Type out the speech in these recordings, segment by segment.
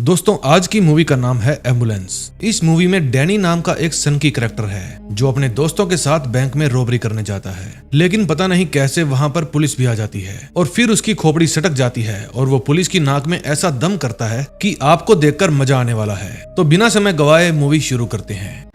दोस्तों आज की मूवी का नाम है एम्बुलेंस। इस मूवी में डैनी नाम का एक सनकी कैरेक्टर है जो अपने दोस्तों के साथ बैंक में रॉबरी करने जाता है, लेकिन पता नहीं कैसे वहां पर पुलिस भी आ जाती है और फिर उसकी खोपड़ी सटक जाती है और वो पुलिस की नाक में ऐसा दम करता है कि आपको देखकर मजा आने वाला है। तो बिना समय गवाए मूवी शुरू करते हैं।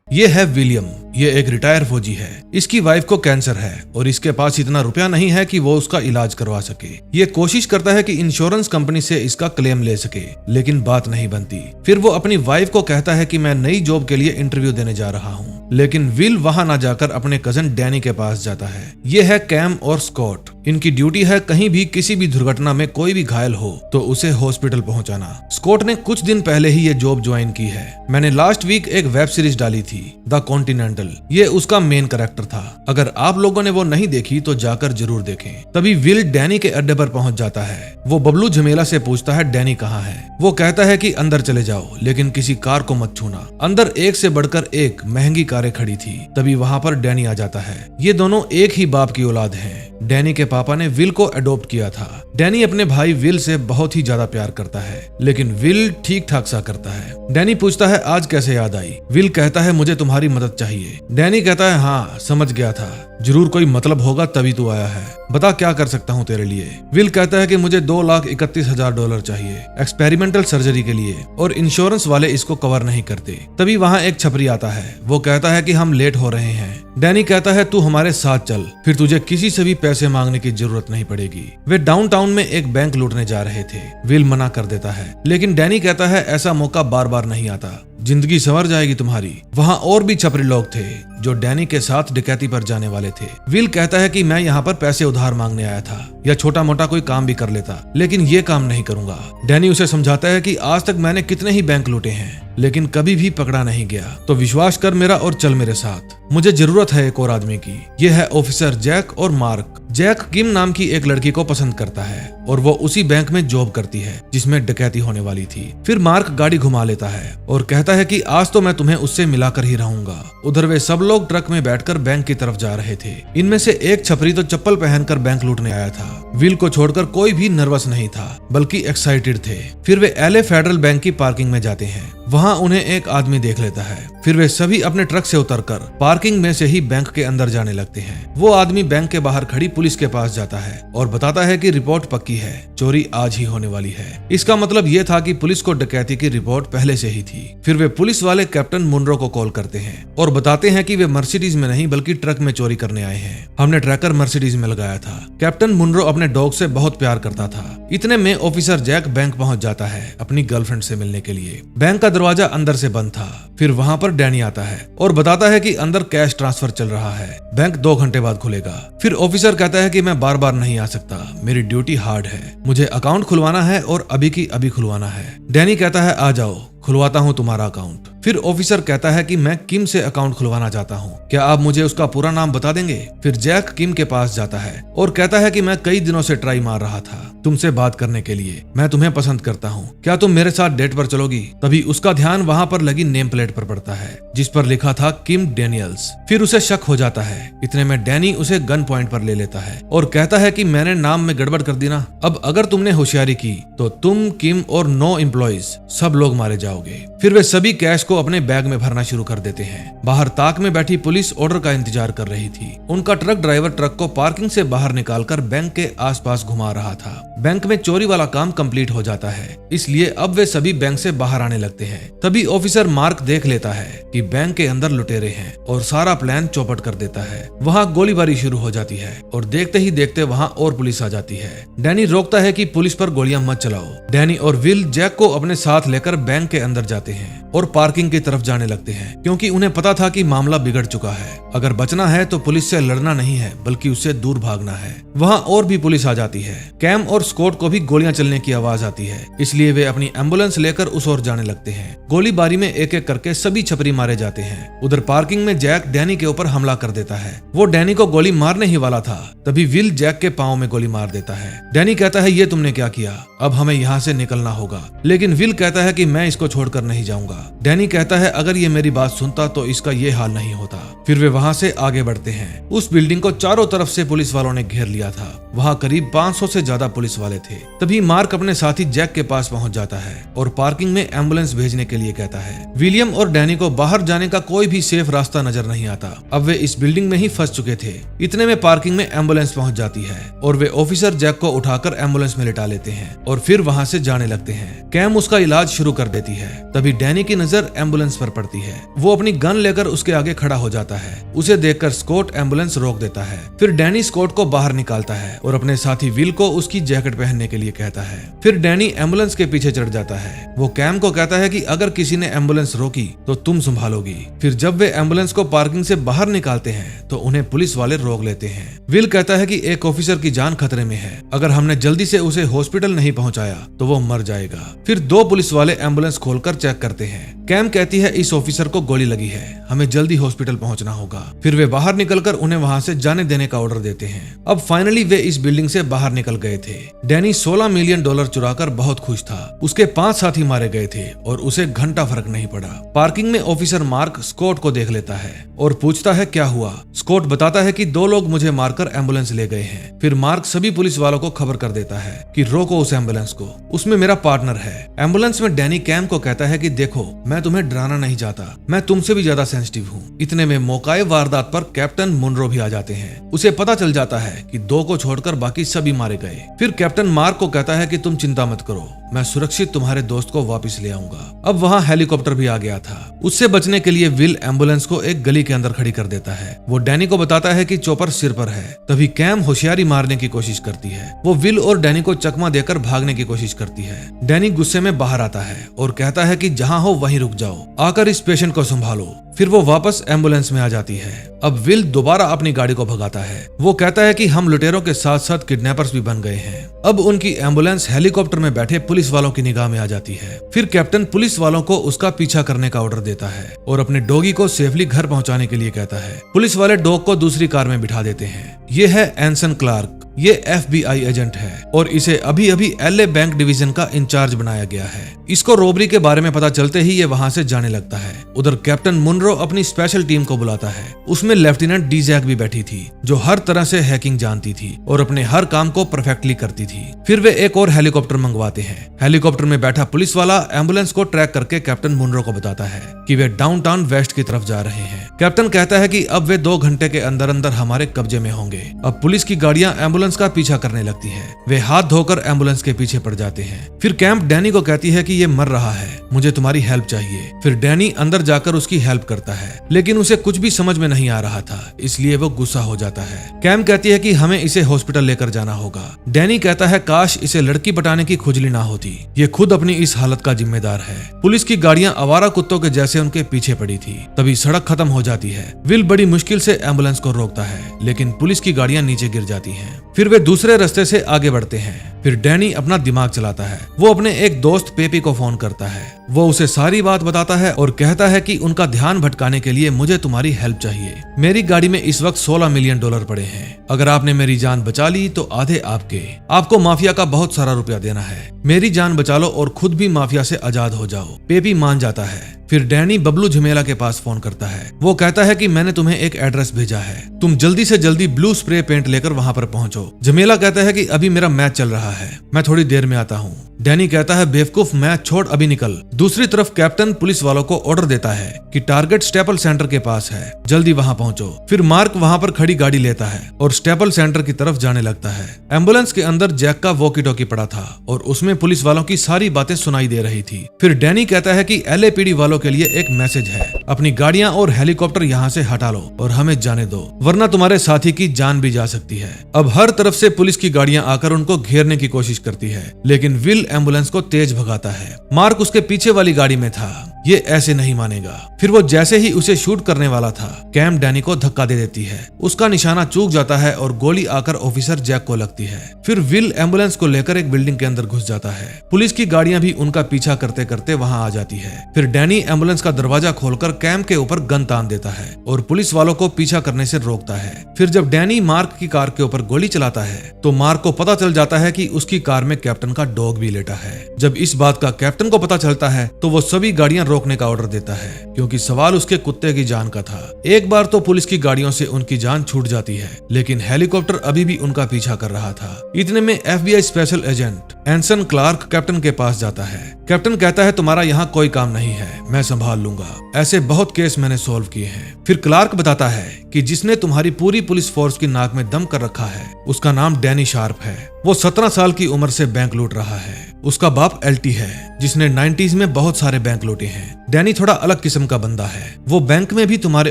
ये है विलियम। ये एक रिटायर फौजी है। इसकी वाइफ को कैंसर है और इसके पास इतना रुपया नहीं है कि वो उसका इलाज करवा सके। ये कोशिश करता है कि इंश्योरेंस कंपनी से इसका क्लेम ले सके, लेकिन बात नहीं बनती। फिर वो अपनी वाइफ को कहता है कि मैं नई जॉब के लिए इंटरव्यू देने जा रहा हूँ, लेकिन विल वहां ना जाकर अपने कजन डैनी के पास जाता है। ये है कैम और स्कॉट। इनकी ड्यूटी है कहीं भी किसी भी दुर्घटना में कोई भी घायल हो तो उसे हॉस्पिटल पहुंचाना। स्कॉट ने कुछ दिन पहले ही ये जॉब ज्वाइन की है। मैंने लास्ट वीक एक वेब सीरीज डाली थी, द कॉन्टिनेंटल। ये उसका मेन कैरेक्टर था। अगर आप लोगों ने वो नहीं देखी तो जाकर जरूर देखें। तभी विल डैनी के अड्डे पर पहुंच जाता है। वो बबलू झमेला से पूछता है डैनी कहाँ है। वो कहता है कि अंदर चले जाओ, लेकिन किसी कार को मत छूना। अंदर एक से बढ़कर एक महंगी कारें खड़ी थी। तभी वहां पर डैनी आ जाता है। ये दोनों एक ही बाप की औलाद हैं। डैनी के पापा ने विल को अडॉप्ट किया था। डैनी अपने भाई विल से बहुत ही ज्यादा प्यार करता है, लेकिन विल ठीक ठाक सा करता है। डैनी पूछता है आज कैसे याद आई। विल कहता है मुझे तुम्हारी मदद चाहिए। डैनी कहता है हाँ समझ गया था, जरूर कोई मतलब होगा तभी तू आया है, बता क्या कर सकता हूँ तेरे लिए। विल कहता है कि मुझे $2,31,000 चाहिए एक्सपेरिमेंटल सर्जरी के लिए और इंश्योरेंस वाले इसको कवर नहीं करते। तभी वहाँ एक छपरी आता है। वो कहता है कि हम लेट हो रहे हैं। डैनी कहता है तू हमारे साथ चल, फिर तुझे किसी से भी पैसे मांगने की जरूरत नहीं पड़ेगी। वे डाउनटाउन में एक बैंक लूटने जा रहे थे। विल मना कर देता है, लेकिन डैनी कहता है ऐसा मौका बार बार नहीं आता, जिंदगी संवर जाएगी तुम्हारी। वहाँ और भी छपरी लोग थे जो डैनी के साथ डकैती पर जाने वाले थे। विल कहता है कि मैं यहाँ पर पैसे उधार मांगने आया था, या छोटा मोटा कोई काम भी कर लेता, लेकिन ये काम नहीं करूंगा। डैनी उसे समझाता है कि आज तक मैंने कितने ही बैंक लूटे हैं, लेकिन कभी भी पकड़ा नहीं गया, तो विश्वास कर मेरा और चल मेरे साथ। मुझे जरूरत है एक और आदमी की। यह है ऑफिसर जैक और मार्क। जैक किम नाम की एक लड़की को पसंद करता है और वो उसी बैंक में जॉब करती है जिसमें डकैती होने वाली थी। फिर मार्क गाड़ी घुमा लेता है और कहता है कि आज तो मैं तुम्हें उससे मिलाकर ही रहूंगा। उधर वे सब लोग ट्रक में बैठकर बैंक की तरफ जा रहे थे। इनमें से एक छपरी तो चप्पल पहनकर बैंक लूटने आया था। विल को छोड़कर कोई भी नर्वस नहीं था, बल्कि एक्साइटेड थे। फिर वे एलए फेडरल बैंक की पार्किंग में जाते हैं। वहाँ उन्हें एक आदमी देख लेता है। फिर वे सभी अपने ट्रक से उतरकर पार्किंग में से ही बैंक के अंदर जाने लगते हैं। वो आदमी बैंक के बाहर खड़ी पुलिस के पास जाता है और बताता है कि रिपोर्ट पक्की है, चोरी आज ही होने वाली है। इसका मतलब ये था कि पुलिस को डकैती की रिपोर्ट पहले से ही थी। फिर वे पुलिस वाले कैप्टन मुनरो को कॉल करते हैं और बताते हैं कि वे मर्सिडीज में नहीं बल्कि ट्रक में चोरी करने आए हैं। हमने ट्रैकर मर्सिडीज में लगाया था। कैप्टन मुनरो अपने डॉग से बहुत प्यार करता था। इतने में ऑफिसर जैक बैंक पहुंच जाता है अपनी गर्लफ्रेंड से मिलने के लिए। बैंक का दरवाजा अंदर से बंद था। फिर वहां पर डैनी आता है और बताता है कि अंदर कैश ट्रांसफर चल रहा है, बैंक 2 घंटे बाद खुलेगा। फिर ऑफिसर कहता है कि मैं बार बार नहीं आ सकता, मेरी ड्यूटी हार्ड है, मुझे अकाउंट खुलवाना है और अभी की अभी खुलवाना है। डैनी कहता है आ जाओ, खुलवाता हूँ तुम्हारा अकाउंट। फिर ऑफिसर कहता है कि मैं किम से अकाउंट खुलवाना चाहता हूँ, क्या आप मुझे उसका पूरा नाम बता देंगे। फिर जैक किम के पास जाता है और कहता है कि मैं कई दिनों से ट्राई मार रहा था तुमसे बात करने के लिए, मैं तुम्हें पसंद करता हूँ, क्या तुम मेरे साथ डेट पर चलोगी। तभी उसका ध्यान वहाँ पर लगी नेम प्लेट पर पड़ता है जिस पर लिखा था किम डेनियल्स। फिर उसे शक हो जाता है। इतने में डैनी उसे गन पॉइंट पर ले लेता है और कहता है कि मैंने नाम में गड़बड़ कर दी ना, अब अगर तुमने होशियारी की तो तुम, किम और 9 एम्प्लॉइज सब लोग मारे जाओगे। फिर वे सभी कैश को अपने बैग में भरना शुरू कर देते हैं। बाहर ताक में बैठी पुलिस ऑर्डर का इंतजार कर रही थी। उनका ट्रक ड्राइवर ट्रक को पार्किंग से बाहर निकालकर बैंक के आसपास घुमा रहा था। बैंक में चोरी वाला काम कंप्लीट हो जाता है, इसलिए अब वे सभी बैंक से बाहर आने लगते हैं। तभी ऑफिसर मार्क देख लेता है कि बैंक के अंदर लुटेरे हैं और सारा प्लान चौपट कर देता है। वहाँ गोलीबारी शुरू हो जाती है और देखते ही देखते वहाँ और पुलिस आ जाती है। डैनी रोकता है कि पुलिस पर गोलियां मत चलाओ। डैनी और विल जैक को अपने साथ लेकर बैंक के अंदर जाते हैं और पार्किंग की तरफ जाने लगते हैं, क्योंकि उन्हें पता था कि मामला बिगड़ चुका है। अगर बचना है तो पुलिस से लड़ना नहीं है बल्कि उससे दूर भागना है। वहाँ और भी पुलिस आ जाती है। कैम और स्कॉट को भी गोलियां चलने की आवाज आती है, इसलिए वे अपनी एम्बुलेंस लेकर उस ओर जाने लगते हैं। गोलीबारी में एक एक करके सभी छपरी मारे जाते हैं। उधर पार्किंग में जैक डैनी के ऊपर हमला कर देता है। वो डैनी को गोली मारने ही वाला था, तभी विल जैक के पांव में गोली मार देता है। डैनी कहता है ये तुमने क्या किया। अब हमें यहाँ से निकलना होगा। लेकिन विल कहता है कि मैं इसको छोड़कर नहीं जाऊंगा। डैनी कहता है अगर ये मेरी बात सुनता तो इसका ये हाल नहीं होता। फिर वे वहाँ से आगे बढ़ते हैं। उस बिल्डिंग को चारों तरफ से पुलिस वालों ने घेर लिया था। वहाँ करीब 500 से ज्यादा पुलिस वाले थे। तभी मार्क अपने साथी जैक के पास पहुंच जाता है और पार्किंग में एम्बुलेंस भेजने के लिए कहता है। विलियम और डैनी को बाहर जाने का कोई भी सेफ रास्ता नजर नहीं आता। अब वे इस बिल्डिंग में ही फंस चुके थे। इतने में पार्किंग में एम्बुलेंस पहुंच जाती है और वे ऑफिसर जैक को उठाकर एम्बुलेंस में लिटा लेते हैं और फिर वहां से जाने लगते हैं। कैम उसका इलाज शुरू कर देती है। तभी डैनी की नजर एम्बुलेंस पर पड़ती है। वो अपनी गन लेकर उसके आगे खड़ा हो जाता है। उसे देखकर स्कॉट एम्बुलेंस रोक देता है। फिर डैनी स्कॉट को बाहर निकालता है और अपने साथी विल को उसकी जैकेट पहनने के लिए कहता है। फिर डैनी एम्बुलेंस के पीछे चढ़ जाता है। वो कैम को कहता है कि अगर किसी ने एम्बुलेंस रोकी तो तुम संभालोगी। फिर जब वे एम्बुलेंस को पार्किंग से बाहर निकालते हैं तो उन्हें पुलिस वाले रोक लेते हैं। विल कहता है कि एक ऑफिसर की जान खतरे में है। अगर हमने जल्दी से उसे हॉस्पिटल नहीं पहुंचाया तो वो मर जाएगा। फिर 2 पुलिस वाले एम्बुलेंस खोलकर चेक करते हैं। कैम कहती है इस ऑफिसर को गोली लगी है, हमें जल्दी हॉस्पिटल पहुंचना होगा। फिर वे बाहर निकलकर उन्हें वहां से जाने देने का ऑर्डर देते हैं। अब फाइनली वे इस बिल्डिंग से बाहर निकल गए थे। डैनी $16 मिलियन चुराकर बहुत खुश था। उसके 5 साथी मारे गए थे और उसे घंटा फर्क नहीं पड़ा। पार्किंग में ऑफिसर मार्क स्कॉट को देख लेता है और पूछता है क्या हुआ। स्कॉट बताता है कि 2 लोग मुझे मारकर एम्बुलेंस ले गए हैं। फिर मार्क सभी पुलिस वालों को खबर कर देता है कि रोको उस एम्बुलेंस को, उसमें मेरा पार्टनर है। एम्बुलेंस में डैनी कैम को कहता है कि देखो मैं तुम्हें डराना नहीं चाहता, मैं तुमसे भी ज्यादा सेंसिटिव हूँ। इतने में मौकाए वारदात पर कैप्टन मुनरो भी आ जाते हैं। उसे पता चल जाता है कि 2 को छोड़कर बाकी सभी मारे गए। फिर कैप्टन मार्क को कहता है कि तुम चिंता मत करो, मैं सुरक्षित तुम्हारे दोस्त को वापस ले आऊंगा। अब वहाँ हेलीकॉप्टर भी आ गया था। उससे बचने के लिए विल एम्बुलेंस को एक गली के अंदर खड़ी कर देता है। वो डैनी को बताता है कि चॉपर सिर पर है। तभी कैम होशियारी मारने की कोशिश करती है। वो विल और डैनी को चकमा देकर भागने की कोशिश करती है। डैनी गुस्से में बाहर आता है और कहता है कि जहाँ हो वहीं रुक जाओ, आकर इस पेशेंट को संभालो। फिर वो वापस एम्बुलेंस में आ जाती है। अब विल दोबारा अपनी गाड़ी को भगाता है। वो कहता है कि हम लुटेरों के साथ साथ किडनैपर्स भी बन गए हैं। अब उनकी एम्बुलेंस हेलीकॉप्टर में बैठे पुलिस वालों की निगाह में आ जाती है। फिर कैप्टन पुलिस वालों को उसका पीछा करने का ऑर्डर देता है और अपने डॉगी को सेफली घर पहुंचाने के लिए कहता है। पुलिस वाले डॉग को दूसरी कार में बिठा देते हैं। ये है एंसन क्लार्क। ये FBI एजेंट है और इसे अभी अभी LA बैंक डिवीजन का इंचार्ज बनाया गया है। इसको रॉबरी के बारे में पता चलते ही ये वहां से जाने लगता है। उधर कैप्टन मुनरो अपनी स्पेशल टीम को बुलाता है। उसमें लेफ्टिनेंट डी जैक भी बैठी थी जो हर तरह से हैकिंग जानती थी और अपने हर काम को परफेक्टली करती थी। फिर वे एक और हेलीकॉप्टर मंगवाते हैं। हेलीकॉप्टर में बैठा पुलिस वाला एम्बुलेंस को ट्रैक करके कैप्टन मुनरो को बताता है कि वे डाउनटाउन वेस्ट की तरफ जा रहे हैं। कैप्टन कहता है कि अब वे 2 घंटे के अंदर अंदर हमारे कब्जे में होंगे। अब पुलिस की गाड़ियां एम्बुलेंस का पीछा करने लगती है। वे हाथ धोकर एम्बुलेंस के पीछे पड़ जाते हैं। फिर कैंप डैनी को कहती है कि ये मर रहा है, मुझे तुम्हारी हेल्प चाहिए। फिर डैनी अंदर जाकर उसकी हेल्प करता है, लेकिन उसे कुछ भी समझ में नहीं आ रहा था, इसलिए वो गुस्सा हो जाता है। कैम कहती है कि हमें इसे हॉस्पिटल लेकर जाना होगा। डैनी कहता है काश इसे लड़की पटाने की खुजली ना होती, ये खुद अपनी इस हालत का जिम्मेदार है। पुलिस की गाड़ियां आवारा कुत्तों के जैसे उनके पीछे पड़ी थी। तभी सड़क खत्म हो जाती है। विल बड़ी मुश्किल से एम्बुलेंस को रोकता है, लेकिन पुलिस की गाड़ियां नीचे गिर जाती हैं। फिर वे दूसरे रास्ते से आगे बढ़ते हैं। फिर डैनी अपना दिमाग चलाता है। वो अपने एक दोस्त पेपी को फोन करता है। वो उसे सारी बात बताता है और कहता है कि उनका ध्यान भटकाने के लिए मुझे तुम्हारी हेल्प चाहिए। मेरी गाड़ी में इस वक्त $16 मिलियन पड़े हैं। अगर आपने मेरी जान बचा ली तो आधे आपके। आपको माफिया का बहुत सारा रुपया देना है। मेरी जान बचा लो और खुद भी माफिया से आजाद हो जाओ। पेपी मान जाता है। फिर डैनी बबलू झमेला के पास फोन करता है। वो कहता है कि मैंने तुम्हें एक एड्रेस भेजा है, तुम जल्दी से जल्दी ब्लू स्प्रे पेंट लेकर वहां पर पहुंचो। झमेला कहता है कि अभी मेरा मैच चल रहा है, मैं थोड़ी देर में आता हूँ। डैनी कहता है बेवकूफ, मैच छोड़ अभी निकल। दूसरी तरफ कैप्टन पुलिस वालों को ऑर्डर देता है कि टारगेट स्टेपल सेंटर के पास है, जल्दी वहां पहुंचो। फिर मार्क वहां पर खड़ी गाड़ी लेता है और स्टेपल सेंटर की तरफ जाने लगता है। एम्बुलेंस के अंदर जैक का वॉकी टॉकी पड़ा था और उसमें पुलिस वालों की सारी बातें सुनाई दे रही थी। फिर डैनी कहता है कि LAPD वालों के लिए एक मैसेज है, अपनी गाड़ियां और हेलीकॉप्टर यहाँ से हटा लो और हमें जाने दो, वरना तुम्हारे साथी की जान भी जा सकती है। अब हर तरफ से पुलिस की गाड़ियां आकर उनको घेरने की कोशिश करती है, लेकिन विल एम्बुलेंस को तेज भगाता है। मार्क उसके पीछे वाली गाड़ी में था। ये ऐसे नहीं मानेगा। फिर वो जैसे ही उसे शूट करने वाला था, कैम डैनी को धक्का दे देती है। उसका निशाना चूक जाता है और गोली आकर ऑफिसर जैक को लगती है। फिर विल एम्बुलेंस को लेकर एक बिल्डिंग के अंदर घुस जाता है। पुलिस की गाड़ियां भी उनका पीछा करते करते वहां आ जाती है। फिर डैनी एम्बुलेंस का दरवाजा खोलकर कैम के ऊपर गन तान देता है और पुलिस वालों को पीछा करने से रोकता है। फिर जब डैनी मार्क की कार के ऊपर गोली चलाता है तो मार्क को पता चल जाता है कि उसकी कार में कैप्टन का डॉग भी लेटा है। जब इस बात का कैप्टन को पता चलता है तो वो सभी गाड़ियां रोकने का ऑर्डर देता है, क्योंकि सवाल उसके कुत्ते की जान का था। एक बार तो पुलिस की गाड़ियों से उनकी जान छूट जाती है, लेकिन हेलीकॉप्टर अभी भी उनका पीछा कर रहा था। इतने में FBI special agent एंसन Clark captain के पास जाता है। कैप्टन कहता है तुम्हारा यहाँ कोई काम नहीं है, मैं संभाल लूंगा, ऐसे बहुत केस मैंने सॉल्व किए हैं। फिर क्लार्क बताता है कि जिसने तुम्हारी पूरी पुलिस फोर्स की नाक में दम कर रखा है उसका नाम डैनी शार्प है। वो 17 साल की उम्र से बैंक लूट रहा है। उसका बाप LT है जिसने 90s में बहुत सारे बैंक लूटे हैं। डैनी थोड़ा अलग किस्म का बंदा है। वो बैंक में भी तुम्हारे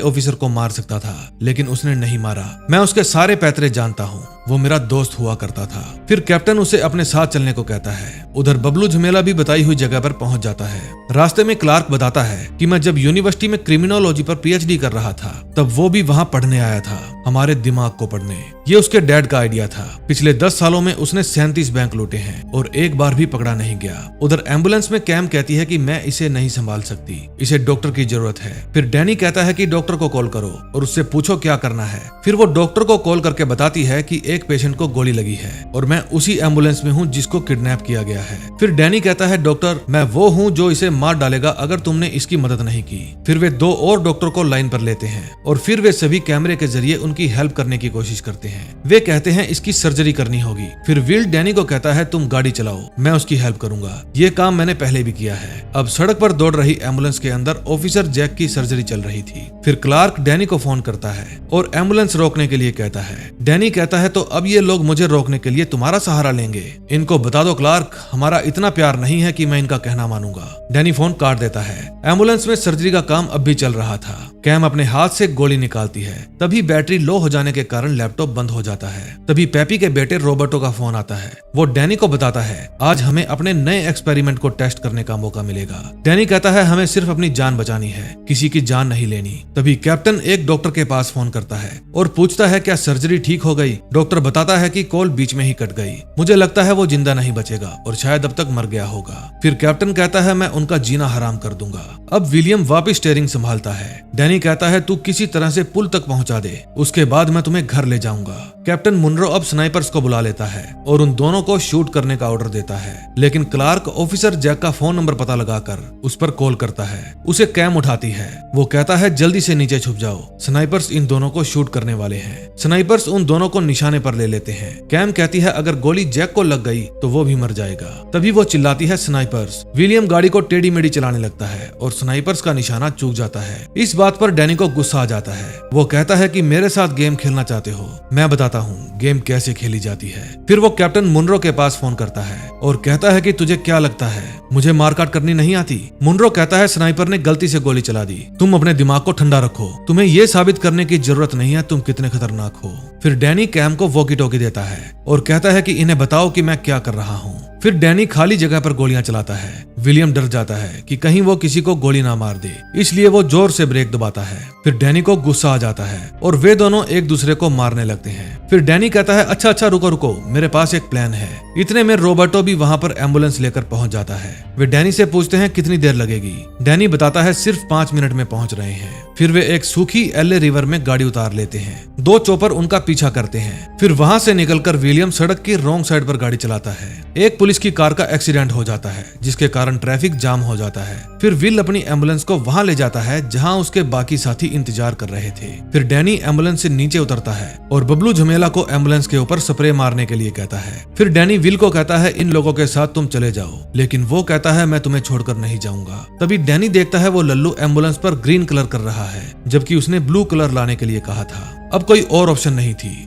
ऑफिसर को मार सकता था, लेकिन उसने नहीं मारा। मैं उसके सारे पैतरे जानता हूँ, वो मेरा दोस्त हुआ करता था। फिर कैप्टन उसे अपने साथ चलने को कहता है। उधर बबलू झमेला भी बताई हुई जगह पर पहुंच जाता है। रास्ते में क्लार्क बताता है कि मैं जब यूनिवर्सिटी में क्रिमिनोलॉजी पर PhD कर रहा था तब वो भी वहाँ पढ़ने आया था, हमारे दिमाग को पढ़ने। ये उसके डैड का आइडिया था। पिछले 10 सालों में उसने 37 बैंक लूटे हैं और एक बार भी पकड़ा नहीं गया। उधर एम्बुलेंस में कैम कहती है कि मैं इसे नहीं संभाल सकती, इसे डॉक्टर की जरूरत है। फिर डैनी कहता है कि डॉक्टर को कॉल करो और उससे पूछो क्या करना है। फिर वो डॉक्टर को कॉल करके बताती है कि एक पेशेंट को गोली लगी है और मैं उसी एम्बुलेंस में हूँ जिसको किडनैप किया गया है। फिर डैनी कहता है डॉक्टर मैं वो हूँ जो इसे मार डालेगा अगर तुमने इसकी मदद नहीं की। फिर वे 2 और डॉक्टर को लाइन पर लेते हैं और फिर वे सभी कैमरे के जरिए उनकी हेल्प करने की कोशिश करते हैं। वे कहते हैं इसकी सर्जरी करनी होगी। फिर विल डैनी को कहता है तुम गाड़ी चलाओ, मैं उसकी हेल्प करूंगा, ये काम मैंने पहले भी किया है। अब सड़क पर दौड़ रही एम्बुलेंस के अंदर ऑफिसर जैक की सर्जरी चल रही थी। फिर क्लार्क डैनी को फोन करता है और एम्बुलेंस रोकने के लिए कहता है। डैनी कहता है तो अब ये लोग मुझे रोकने के लिए तुम्हारा सहारा लेंगे। इनको बता दो क्लार्क, हमारा इतना प्यार नहीं है कि मैं इनका कहना मानूंगा। डैनी फोन काट देता है। एम्बुलेंस में सर्जरी का काम अब भी चल रहा था। कैम अपने हाथ से गोली निकालती है। तभी बैटरी लो हो जाने के कारण लैपटॉप बंद हो जाता है। तभी पेपी के बेटे रॉबर्टो का फोन आता है। वो डैनी को बताता है आज हमें अपने नए एक्सपेरिमेंट को टेस्ट करने का मौका मिलेगा। डैनी कहता है हमें सिर्फ अपनी जान बचानी है, किसी की जान नहीं लेनी। तभी कैप्टन एक डॉक्टर के पास फोन करता है और पूछता है क्या सर्जरी ठीक हो गई। डॉक्टर बताता है कि कॉल बीच में ही कट गई, मुझे लगता है वो जिंदा नहीं बचेगा और शायद अब तक मर गया होगा। फिर कैप्टन कहता है मैं उनका जीना हराम कर दूंगा। अब विलियम वापस स्टीयरिंग संभालता है। डैनी कहता है तू किसी तरह से पुल तक पहुंचा दे, उसके बाद मैं तुम्हें घर ले जाऊंगा। कैप्टन मुनरो अब स्नाइपर्स को बुला लेता है और उन दोनों को शूट करने का ऑर्डर देता है, लेकिन क्लार्क ऑफिसर जैक का फोन नंबर पता लगाकर उस पर कॉल करता है। उसे कैम उठाती है। वो कहता है जल्दी से नीचे छुप जाओ, स्नाइपर्स इन दोनों को शूट करने वाले हैं। स्नाइपर्स उन दोनों को निशाने पर ले लेते हैं। कैम कहती है अगर गोली जैक को लग गई तो वो भी मर जाएगा। तभी वो चिल्लाती है स्नाइपर्स। विलियम गाड़ी को टेढ़ी मेढ़ी चलाने लगता है और स्नाइपर्स का निशाना चूक जाता है। इस बात पर डैनी को गुस्सा आ जाता है। वो कहता है कि मेरे साथ गेम खेलना चाहते हो, मैं बताता हूँ गेम कैसे खेली जाती है। फिर वो कैप्टन मुनरो के पास फोन करता है और कहता है कि तुझे क्या लगता है मुझे मारकाट करनी नहीं आती। मुनरो कहता है स्नाइपर ने गलती से गोली चला दी, तुम अपने दिमाग को ठंडा रखो, तुम्हें ये साबित करने की जरूरत नहीं है तुम कितने खतरनाक हो। फिर डैनी कैम को वॉकी टॉकी देता है और कहता है कि इन्हें बताओ कि मैं क्या कर रहा हूँ। फिर डैनी खाली जगह पर गोलियां चलाता है। विलियम डर जाता है कि कहीं वो किसी को गोली ना मार दे, इसलिए वो जोर से ब्रेक दबाता है। फिर डैनी को गुस्सा आ जाता है और वे दोनों एक दूसरे को मारने लगते हैं। फिर डैनी कहता है अच्छा रुको रुको, मेरे पास एक प्लान है। इतने में रॉबर्टो भी वहां पर एम्बुलेंस लेकर पहुंच जाता है। वे डैनी से पूछते हैं कितनी देर लगेगी। डैनी बताता है सिर्फ 5 मिनट में पहुंच रहे हैं। फिर वे एक सूखी एल्ले रिवर में गाड़ी उतार लेते हैं। 2 चॉपर उनका पीछा करते हैं। फिर वहां से निकलकर विलियम सड़क की रॉन्ग साइड पर गाड़ी चलाता है। एक पुलिस की कार का एक्सीडेंट हो जाता है जिसके कारण ट्रैफिक जाम हो जाता है। फिर विल अपनी एम्बुलेंस को वहां ले जाता है जहां उसके बाकी साथी इंतजार कर रहे थे। फिर डैनी एम्बुलेंस से नीचे उतरता है और बबलू झमेला को एम्बुलेंस के ऊपर स्प्रे मारने के लिए कहता है। फिर डैनी विल को कहता है इन लोगों के साथ तुम चले जाओ, लेकिन वो कहता है मैं तुम्हें छोड़कर नहीं जाऊंगा। तभी डैनी देखता है वो लल्लू एम्बुलेंस पर ग्रीन कलर कर रहा है जबकि उसने ब्लू कलर लाने के लिए कहा था। अब कोई और ऑप्शन नहीं थी,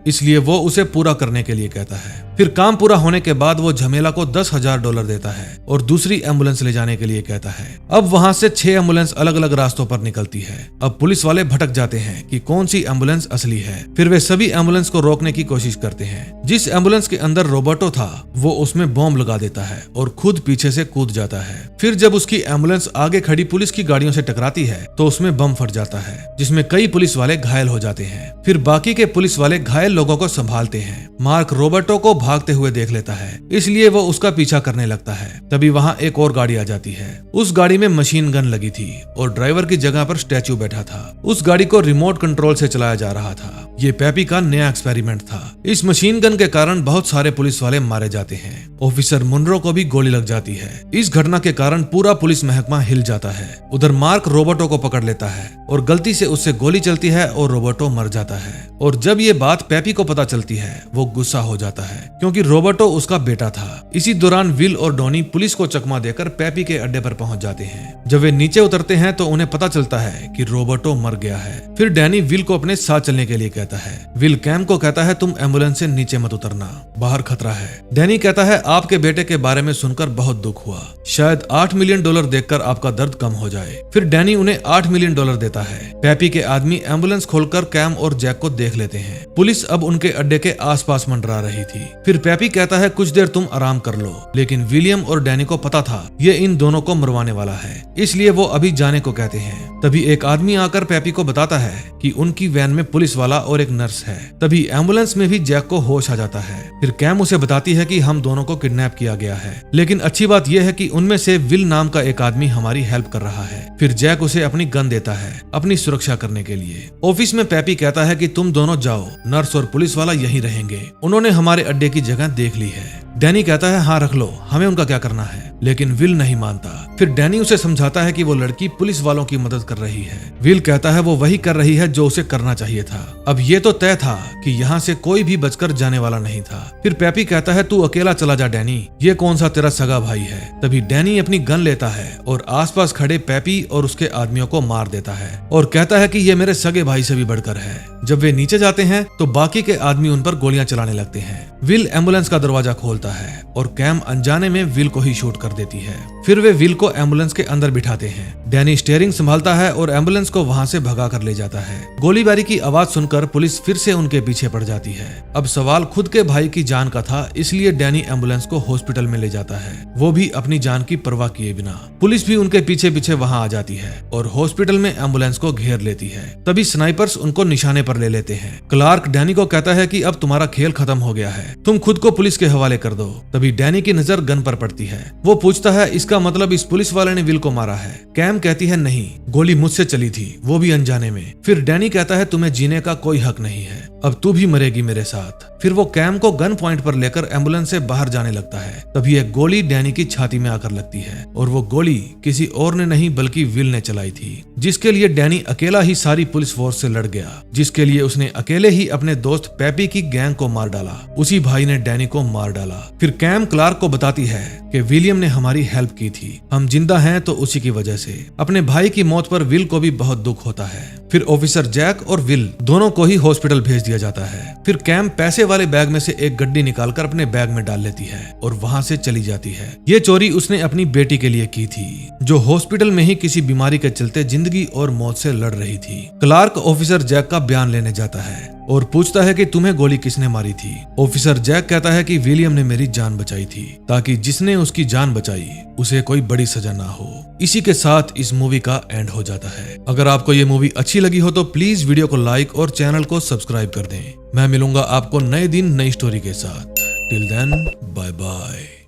इसलिए वो उसे पूरा करने के लिए कहता है। फिर काम पूरा होने के बाद वो झमेला को $10,000 देता है और दूसरी एम्बुलेंस ले जाने के लिए कहता है। अब वहां से 6 एम्बुलेंस अलग अलग रास्तों पर निकलती है। अब पुलिस वाले भटक जाते हैं कि कौन सी एम्बुलेंस असली है। फिर वे सभी एम्बुलेंस को रोकने की कोशिश करते हैं। जिस एम्बुलेंस के अंदर रोबोटो था वो उसमें बॉम्ब लगा देता है और खुद पीछे से कूद जाता है। फिर जब उसकी एम्बुलेंस आगे खड़ी पुलिस की गाड़ियों से टकराती है तो उसमें बम फट जाता है, जिसमें कई पुलिस वाले घायल हो जाते हैं। फिर बाकी के पुलिस वाले घायल लोगों को संभालते हैं। मार्क रोबोटो को भागते हुए देख लेता है, इसलिए वो उसका पीछा करने लगता है। तभी वहाँ एक और गाड़ी आ जाती है। उस गाड़ी में मशीन गन लगी थी और ड्राइवर की जगह पर स्टैचू बैठा था। उस गाड़ी को रिमोट कंट्रोल से चलाया जा रहा था। ये पेपी का नया एक्सपेरिमेंट था। इस मशीन गन के कारण बहुत सारे पुलिस वाले मारे जाते हैं। ऑफिसर मुनरो को भी गोली लग जाती है। इस घटना के कारण पूरा पुलिस महकमा हिल जाता है। उधर मार्क रोबोटो को पकड़ लेता है और गलती से उससे गोली चलती है और रोबोटो मर जाता है। और जब ये बात पेपी को पता चलती है वो गुस्सा हो जाता है, क्योंकि रोबोटो उसका बेटा था। इसी दौरान विल और डॉनी पुलिस को चकमा देकर पेपी के अड्डे पर पहुंच जाते हैं। जब वे नीचे उतरते हैं तो उन्हें पता चलता है कि रोबोटो मर गया है। फिर डैनी विल को अपने साथ चलने के लिए कहता है। विल कैम को कहता है तुम एम्बुलेंस से नीचे मत उतरना, बाहर खतरा है। डैनी कहता है आपके बेटे के बारे में सुनकर बहुत दुख हुआ, शायद $8 मिलियन देखकर आपका दर्द कम हो जाए। फिर डैनी उन्हें $8 मिलियन देता है। पेपी के आदमी एम्बुलेंस खोलकर कैम और जैक को देख लेते हैं। पुलिस अब उनके अड्डे के आसपास मंडरा रही थी। फिर पेपी कहता है कुछ देर तुम आराम कर लो, लेकिन विलियम और डैनी को पता था ये इन दोनों को मरवाने वाला है, इसलिए वो अभी जाने को कहते हैं। तभी एक आदमी आकर पेपी को बताता है कि उनकी वैन में पुलिस वाला और एक नर्स है। तभी एम्बुलेंस में भी जैक को होश आ जाता है। फिर कैम उसे बताती है कि हम दोनों को किडनैप किया गया है, लेकिन अच्छी बात यह है कि उनमें से विल नाम का एक आदमी हमारी हेल्प कर रहा है। फिर जैक उसे अपनी गन देता है अपनी सुरक्षा करने के लिए। ऑफिस में पेपी कहता है कि तुम दोनों जाओ, नर्स और पुलिस वाला यहीं रहेंगे, उन्होंने हमारे अड्डे की जगह देख ली है। डैनी कहता है हाँ रख लो, हमें उनका क्या करना है, लेकिन विल नहीं मानता। फिर डैनी उसे समझाता है कि वो लड़की पुलिस वालों की मदद कर रही है। विल कहता है वो वही कर रही है जो उसे करना चाहिए था। अब ये तो तय था कि यहाँ से कोई भी बचकर जाने वाला नहीं था। फिर पेपी कहता है तू अकेला चला जा डैनी, ये कौन सा तेरा सगा भाई है। तभी डैनी अपनी गन लेता है और आसपास खड़े पेपी और उसके आदमियों को मार देता है और कहता है कि ये मेरे सगे भाई से भी बढ़कर है। जब वे नीचे जाते हैं तो बाकी के आदमी उन पर गोलियां चलाने लगते हैं। विल एम्बुलेंस का दरवाजा खोलता है और कैम अनजाने में विल को ही शूट कर देती है। फिर वे विल को एम्बुलेंस के अंदर बिठाते हैं। डैनी स्टीयरिंग संभालता है और एम्बुलेंस को वहां से भगा कर ले जाता है। गोलीबारी की आवाज सुनकर पुलिस फिर से उनके पीछे पड़ जाती है। अब सवाल खुद के भाई की जान का था, इसलिए डैनी एम्बुलेंस को हॉस्पिटल में ले जाता है, वो भी अपनी जान की परवाह किए बिना। पुलिस भी उनके पीछे पीछे वहां आ जाती है और हॉस्पिटल में एम्बुलेंस को घेर लेती है। तभी स्नाइपर्स उनको निशाने पर ले लेते हैं। क्लार्क डैनी को कहता है कि अब तुम्हारा खेल खत्म हो गया है, तुम खुद को पुलिस के हवाले कर दो। तभी डैनी की नजर गन पर पड़ती है। वो पूछता है इसका मतलब इस पुलिस वाले ने विल को मारा है। कैम कहती है नहीं, गोली मुझसे चली थी, वो भी अनजाने में। फिर डैनी कहता है तुम्हें जीने का कोई हक नहीं है, अब तू भी मरेगी मेरे साथ। फिर वो कैम को गन पॉइंट पर लेकर एम्बुलेंस से बाहर जाने लगता है। तभी एक गोली डैनी की छाती में आकर लगती है और वो गोली किसी और ने नहीं बल्कि विल ने चलाई थी, जिसके लिए डैनी अकेला ही सारी पुलिस फोर्स से लड़ गया, जिसके लिए उसने अकेले ही अपने दोस्त पेपी की गैंग को मार डाला। उसी भाई ने डैनी को मार डाला। फिर कैम क्लार्क को बताती है कि विलियम ने हमारी हेल्प की थी, हम जिंदा हैं तो उसी की वजह से। अपने भाई की मौत पर विल को भी बहुत दुख होता है। फिर ऑफिसर जैक और विल दोनों को ही हॉस्पिटल भेज दिया जाता है। फिर कैम पैसे वाले बैग में से एक गड्डी निकालकर अपने बैग में डाल लेती है और वहां से चली जाती है। ये चोरी उसने अपनी बेटी के लिए की थी, जो हॉस्पिटल में ही किसी बीमारी के चलते जिंदगी और मौत से लड़ रही थी। क्लार्क ऑफिसर जैक का बयान लेने जाता है और पूछता है कि तुम्हें गोली किसने मारी थी। ऑफिसर जैक कहता है कि विलियम ने मेरी जान बचाई थी, ताकि जिसने उसकी जान बचाई उसे कोई बड़ी सजा ना हो। इसी के साथ इस मूवी का एंड हो जाता है। अगर आपको ये मूवी अच्छी लगी हो तो प्लीज वीडियो को लाइक और चैनल को सब्सक्राइब कर दें। मैं मिलूंगा आपको नए दिन नई स्टोरी के साथ। Till then bye bye.